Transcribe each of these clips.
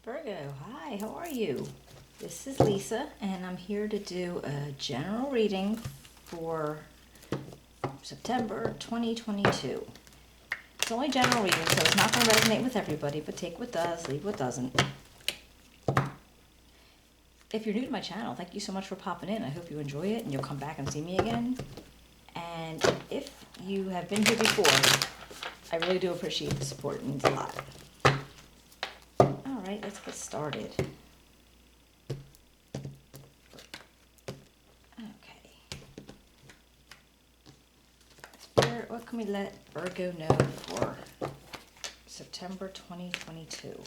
Virgo, hi, how are you? This is Lisa, and I'm here to do a general reading for September 2022. It's only general reading, so it's not going to resonate with everybody, but take what does, leave what doesn't. If you're new to my channel, thank you so much for popping in. I hope you enjoy it and you'll come back and see me again. And if you have been here before, I really do appreciate the support. It means a lot. All right, let's get started. Okay. Spirit, what can we let Virgo know for September 2022? What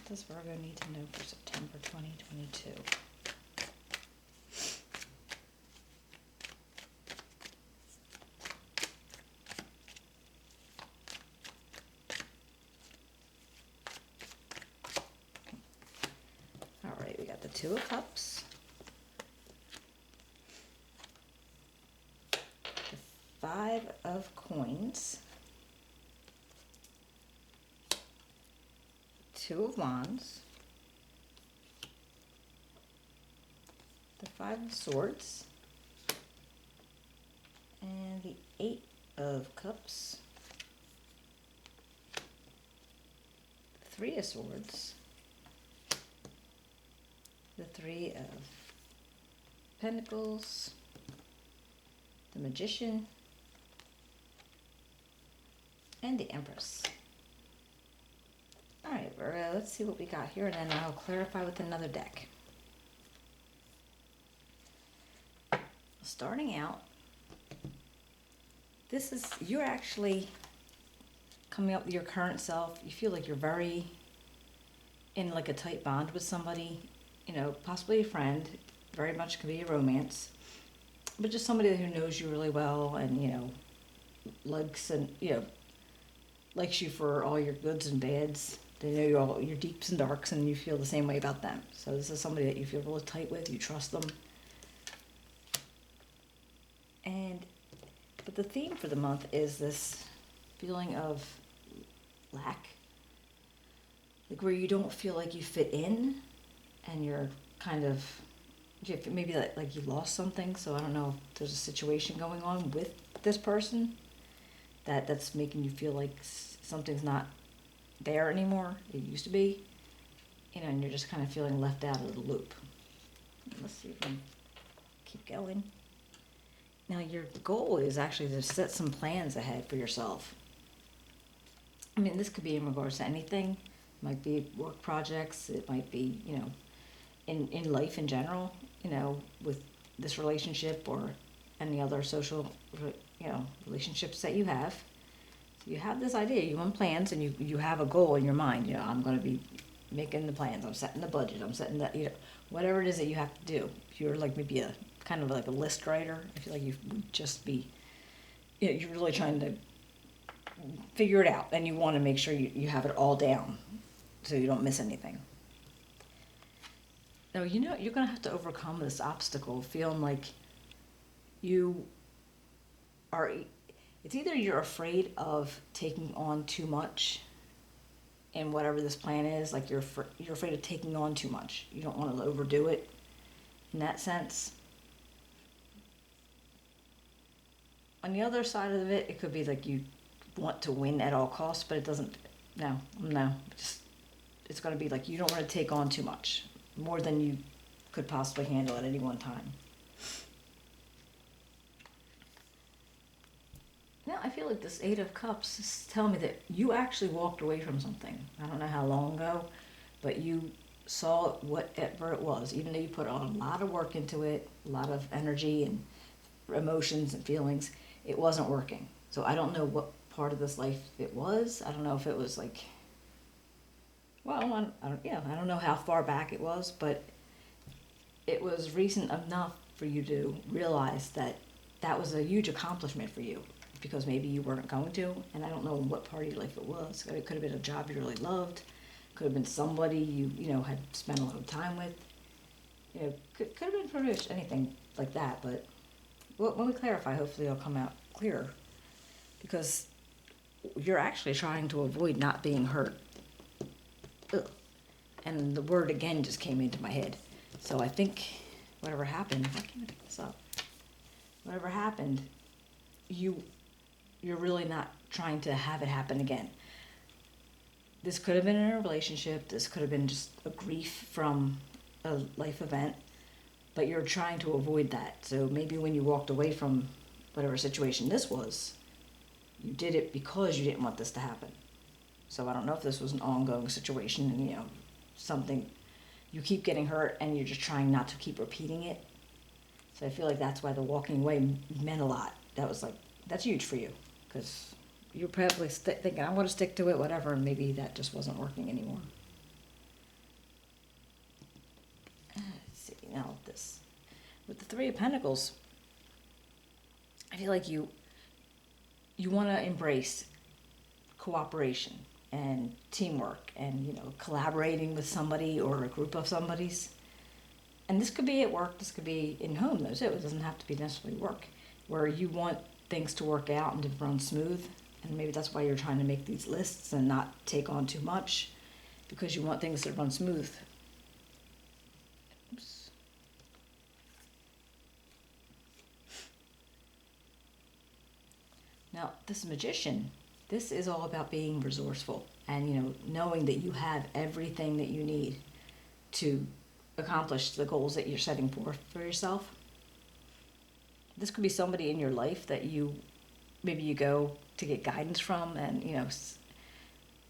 does Virgo need to know for September 2022? All right, we got the Two of Cups, the Five of Coins, Two of Wands, the Five of Swords, and the Eight of Cups, the Three of Swords, the Three of Pentacles, the Magician, and the Empress. All right, Virgo, let's see what we got here, and then I'll clarify with another deck. Starting out, you're actually coming up with your current self. You feel like you're very in like a tight bond with somebody, possibly a friend, very much can be a romance, but just somebody who knows you really well and, likes likes you for all your goods and bads. They know all your deeps and darks, and you feel the same way about them. So this is somebody that you feel really tight with. You trust them. But the theme for the month is this feeling of lack, like where you don't feel like you fit in, and you're kind of maybe like you lost something. So I don't know if there's a situation going on with this person that's making you feel like something's not there anymore. It used to be, and you're just kind of feeling left out of the loop. Let's see if we can keep going. Now your goal is actually to set some plans ahead for yourself. I mean, this could be in regards to anything. It might be work projects. It might be, in life in general, with this relationship or any other social, relationships that you have. So you have this idea, you want plans, and you have a goal in your mind. I'm going to be making the plans. I'm setting the budget. I'm setting that, whatever it is that you have to do. If you're like maybe a kind of like a list writer, I feel like you would just be, you're really trying to figure it out, and you want to make sure you have it all down so you don't miss anything. Now, you're going to have to overcome this obstacle, feeling like you are, it's either you're afraid of taking on too much in whatever this plan is, like you're afraid of taking on too much. You don't want to overdo it in that sense. On the other side of it, it could be like you want to win at all costs, but it doesn't, no, it's going to be like you don't want to take on too much, more than you could possibly handle at any one time. Now, I feel like this Eight of Cups is telling me that you actually walked away from something. I don't know how long ago, but you saw whatever it was, even though you put on a lot of work into it, a lot of energy and emotions and feelings, it wasn't working. So I don't know what part of this life it was. I don't know if it was like, well, I don't know how far back it was, but it was recent enough for you to realize that was a huge accomplishment for you, because maybe you weren't going to, and I don't know what part of your life it was. It could have been a job you really loved, could have been somebody you had spent a lot of time with. Could have been pretty much anything like that, but when we clarify, hopefully it'll come out clearer, because you're actually trying to avoid not being hurt. Ugh, And the word again just came into my head. So I think whatever happened, why can't I pick this up? Whatever happened, you're really not trying to have it happen again. This could have been in a relationship. This could have been just a grief from a life event, but you're trying to avoid that. So maybe when you walked away from whatever situation this was, you did it because you didn't want this to happen. So I don't know if this was an ongoing situation and, something, you keep getting hurt and you're just trying not to keep repeating it. So I feel like that's why the walking away meant a lot. That's huge for you, because you're probably thinking, I'm going to stick to it, whatever, and maybe that just wasn't working anymore. Let's see, now this. With the Three of Pentacles, I feel like you want to embrace cooperation and teamwork and, collaborating with somebody or a group of somebody's. And this could be at work, this could be in home though too. It doesn't have to be necessarily work, where you want things to work out and to run smooth. And maybe that's why you're trying to make these lists and not take on too much, because you want things to run smooth. Oops. Now, this Magician, this is all about being resourceful and, knowing that you have everything that you need to accomplish the goals that you're setting forth for yourself. This could be somebody in your life that maybe you go to get guidance from, and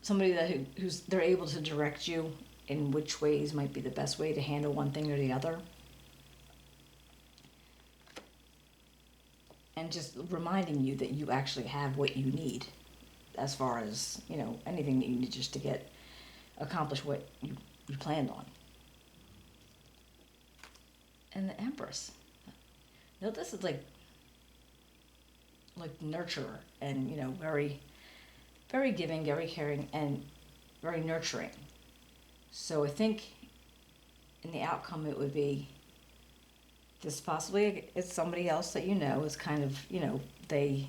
somebody who's they're able to direct you in which ways might be the best way to handle one thing or the other, and just reminding you that you actually have what you need, as far as anything that you need just to accomplish what you planned on. And the Empress. Now this is like nurturer and, very, very giving, very caring, and very nurturing. So I think in the outcome it would be this possibly it's somebody else that is kind of, they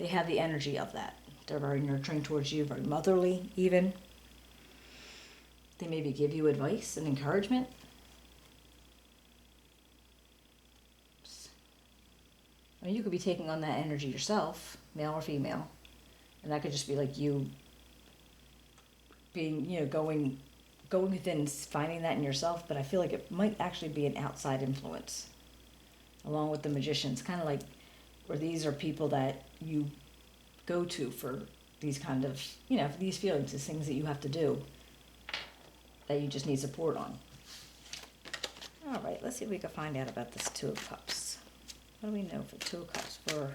have the energy of that. They're very nurturing towards you, very motherly even. They maybe give you advice and encouragement. I mean, you could be taking on that energy yourself, male or female, and that could just be like you being, going within, finding that in yourself. But I feel like it might actually be an outside influence, along with the Magicians, kind of like where these are people that you go to for these kind of, these feelings, these things that you have to do, that you just need support on. All right, let's see if we can find out about this Two of Cups. What do we know for Two of Cups for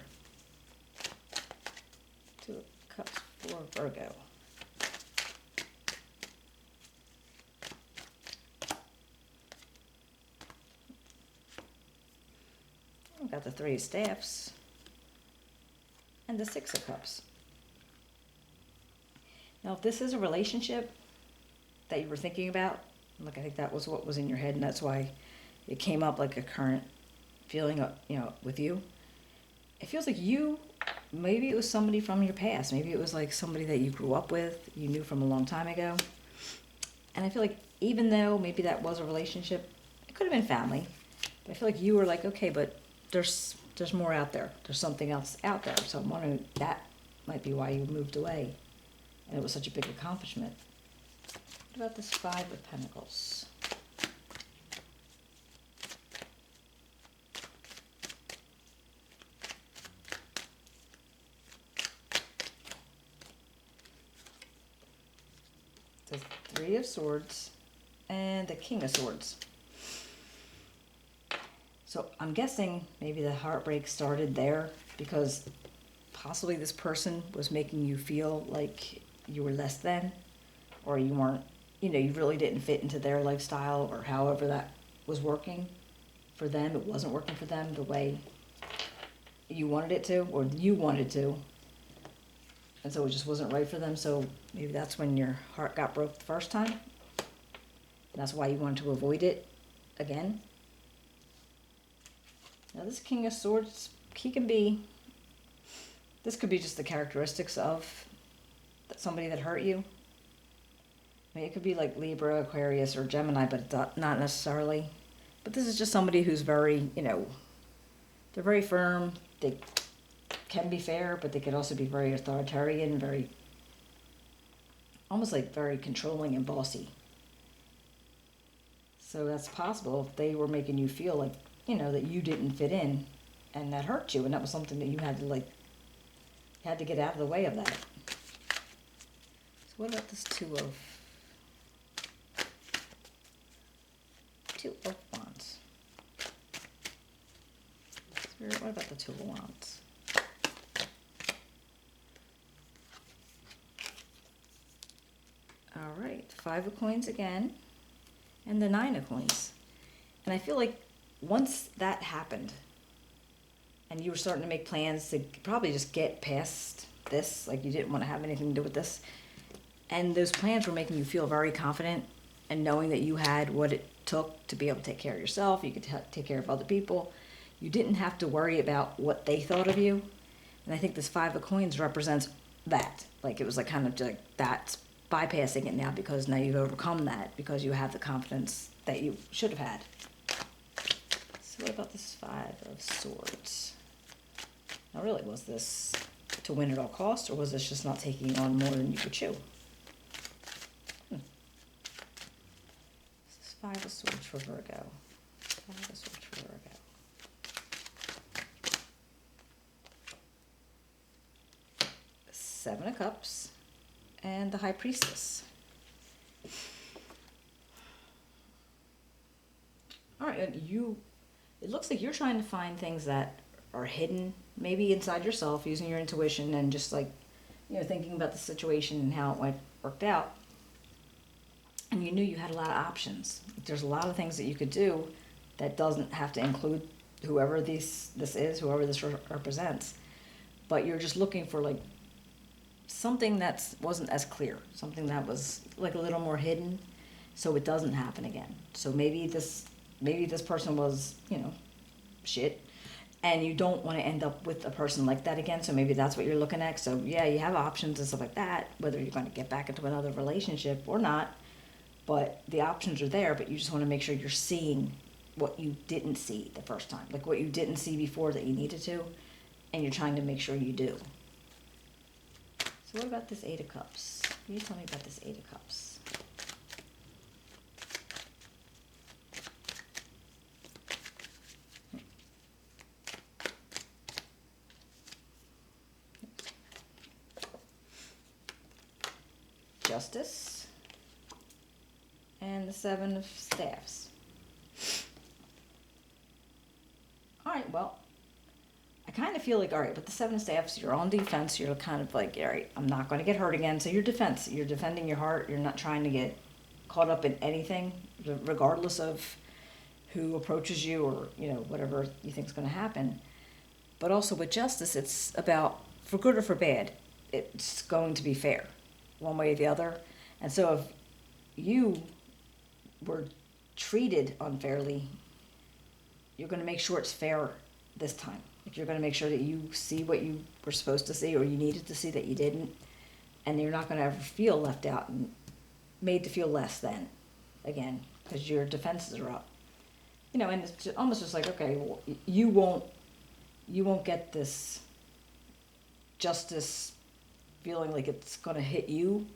Virgo? We've got the Three of Staffs and the Six of Cups. Now, if this is a relationship that you were thinking about, I think that was what was in your head, and that's why it came up like a current feeling, with you. It feels like maybe it was somebody from your past. Maybe it was like somebody that you grew up with, you knew from a long time ago. And I feel like even though maybe that was a relationship, it could have been family. But I feel like you were like, okay, but there's more out there. There's something else out there. So I'm wondering, that might be why you moved away. And it was such a big accomplishment. What about this Five of Pentacles? The Three of Swords and the King of Swords. So I'm guessing maybe the heartbreak started there because possibly this person was making you feel like you were less than, or you weren't, you really didn't fit into their lifestyle, or however that was working for them. It wasn't working for them the way you wanted it to, or you wanted to. And so it just wasn't right for them. So maybe that's when your heart got broke the first time. And that's why you wanted to avoid it again. Now this King of Swords, this could be just the characteristics of somebody that hurt you. I mean, it could be like Libra, Aquarius, or Gemini, but not necessarily. But this is just somebody who's very, they're very firm. They can be fair, but they could also be very authoritarian, very, almost like very controlling and bossy. So that's possible if they were making you feel like, that you didn't fit in, and that hurt you, and that was something that you had to get out of the way of that. So what about this Two of Wands? Spirit, what about the Two of Wands? All right, Five of Coins again, and the Nine of Coins. And I feel like once that happened, and you were starting to make plans to probably just get past this, like you didn't want to have anything to do with this, and those plans were making you feel very confident and knowing that you had what it took to be able to take care of yourself, you could take care of other people. You didn't have to worry about what they thought of you. And I think this Five of Coins represents that. Like it was like kind of like that's bypassing it now because now you've overcome that because you have the confidence that you should have had. So what about this Five of Swords? Now really, was this to win at all costs, or was this just not taking on more than you could chew? This is Five of Swords for Virgo. Five of Swords for Virgo. Seven of Cups and the High Priestess. All right, it looks like you're trying to find things that are hidden, maybe inside yourself, using your intuition and just like, thinking about the situation and how it worked out. And you knew you had a lot of options. There's a lot of things that you could do that doesn't have to include whoever this is, whoever this represents. But you're just looking for like something that wasn't as clear, something that was like a little more hidden, so it doesn't happen again. So maybe this person was, shit, and you don't want to end up with a person like that again, so maybe that's what you're looking at. So yeah, you have options and stuff like that, whether you're going to get back into another relationship or not, but the options are there, but you just want to make sure you're seeing what you didn't see the first time, like what you didn't see before that you needed to, and you're trying to make sure you do. So what about this Eight of Cups? Can you tell me about this Eight of Cups? Justice and the Seven of Staffs. All right, well, I kind of feel like, all right, with the Seven of Staffs, you're on defense. You're kind of like, all right, I'm not going to get hurt again. So you're defending your heart. You're not trying to get caught up in anything, regardless of who approaches you or, whatever you think is going to happen. But also with justice, it's about, for good or for bad, it's going to be fair, one way or the other. And so if you were treated unfairly, you're going to make sure it's fair this time. Like you're going to make sure that you see what you were supposed to see or you needed to see that you didn't, and you're not going to ever feel left out and made to feel less than again because your defenses are up. And it's almost just like, okay, well, you won't get this justice feeling like it's going to hit you.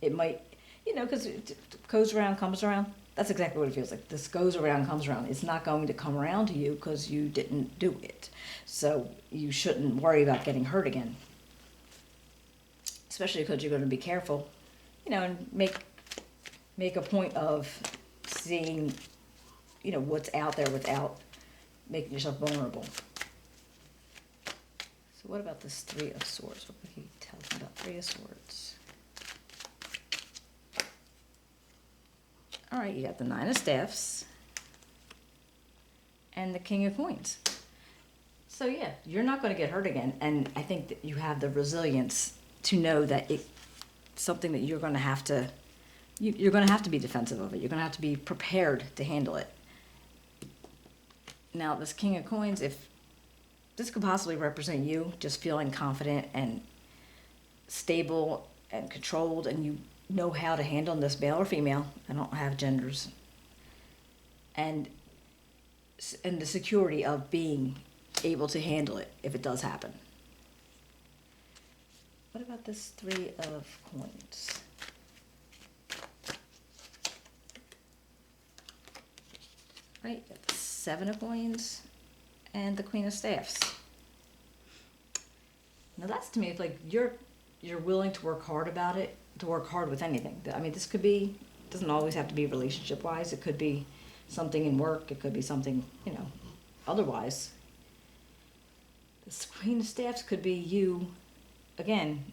It might, because it goes around, comes around. That's exactly what it feels like. This goes around, comes around. It's not going to come around to you because you didn't do it. So you shouldn't worry about getting hurt again. Especially because you're going to be careful, and make a point of seeing, what's out there without making yourself vulnerable. So what about this Three of Swords? What would he tell me about Three of Swords? All right, you got the Nine of Staffs and the King of Coins. So yeah, you're not going to get hurt again, and I think that you have the resilience to know that it's something that you're going to have to be defensive of it. You're going to have to be prepared to handle it. Now, this King of Coins, if this could possibly represent you just feeling confident and stable and controlled, and know how to handle this, male or female. I don't have genders. And the security of being able to handle it if it does happen. What about this 3 of coins? Right, the 7 of coins and the Queen of Staffs. Now that's, to me, it's like you're willing to work hard about it, to work hard with anything. I mean, this could be, doesn't always have to be relationship wise. It could be something in work. It could be something, otherwise. This Queen of Staffs could be you, again,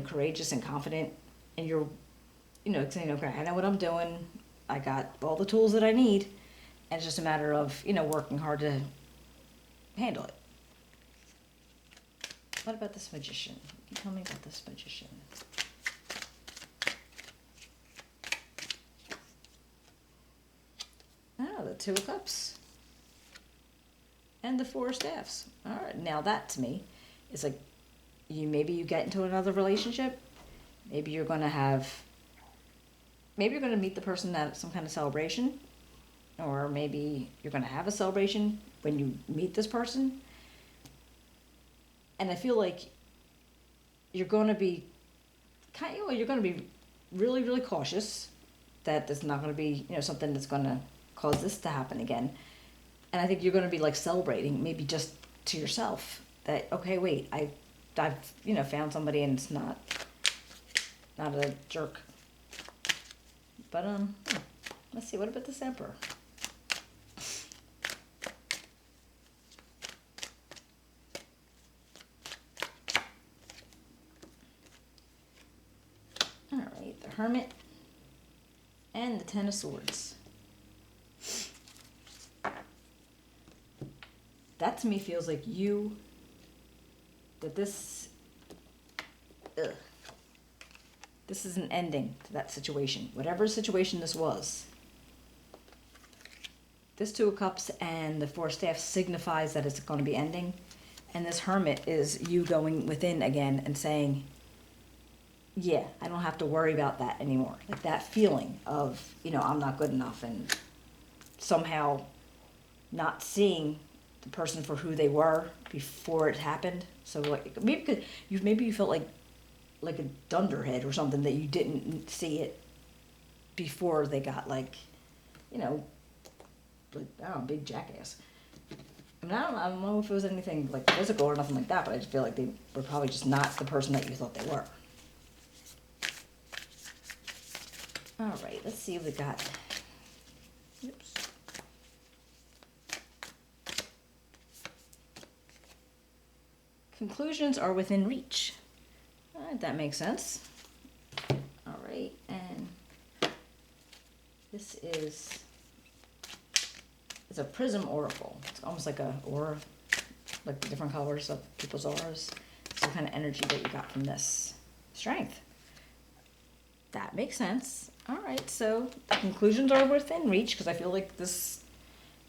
courageous and confident, and you're, saying, okay, I know what I'm doing. I got all the tools that I need, and it's just a matter of, working hard to handle it. What about this Magician? Can you tell me about this Magician? Oh, the 2 of Cups. And the 4 of Staffs. All right, now that to me is like, maybe you get into another relationship. Maybe you're going to meet the person at some kind of celebration. Or maybe you're going to have a celebration when you meet this person. And I feel like you're going to be really, really cautious that there's not going to be, something that's going to cause this to happen again. And I think you're going to be like celebrating, maybe just to yourself, that, okay, wait, I've found somebody and it's not a jerk. But let's see, what about this Emperor? All right, the Hermit and the 10 of Swords. That to me feels like this is an ending to that situation. Whatever situation this was. This 2 of Cups and the 4 of Staffs signifies that it's going to be ending. And this Hermit is you going within again and saying, yeah, I don't have to worry about that anymore. Like that feeling of, I'm not good enough, and somehow not seeing the person for who they were before it happened. So like maybe you felt like a dunderhead or something, that you didn't see it before they got like big jackass. I mean, I don't know if it was anything like physical or nothing like that, but I just feel like they were probably just not the person that you thought they were. All right, let's see what we got. Oops. Conclusions are within reach. That makes sense. All right, and this is a prism oracle. It's almost like a aura, like the different colors of people's auras. It's the kind of energy that you got from this. Strength. That makes sense. All right, so the conclusions are within reach, because I feel like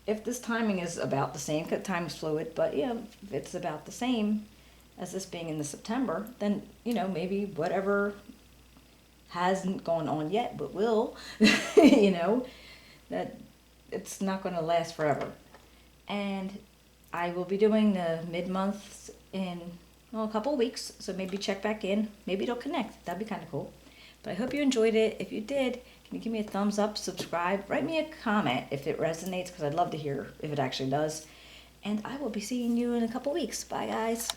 if this timing is about the same, because time is fluid, but if it's about the same as this being in the September, then, maybe whatever hasn't gone on yet, but will, that it's not going to last forever. And I will be doing the mid-months in a couple of weeks, so maybe check back in. Maybe it'll connect. That'd be kind of cool. But I hope you enjoyed it. If you did, can you give me a thumbs up, subscribe, write me a comment if it resonates, because I'd love to hear if it actually does. And I will be seeing you in a couple weeks. Bye, guys.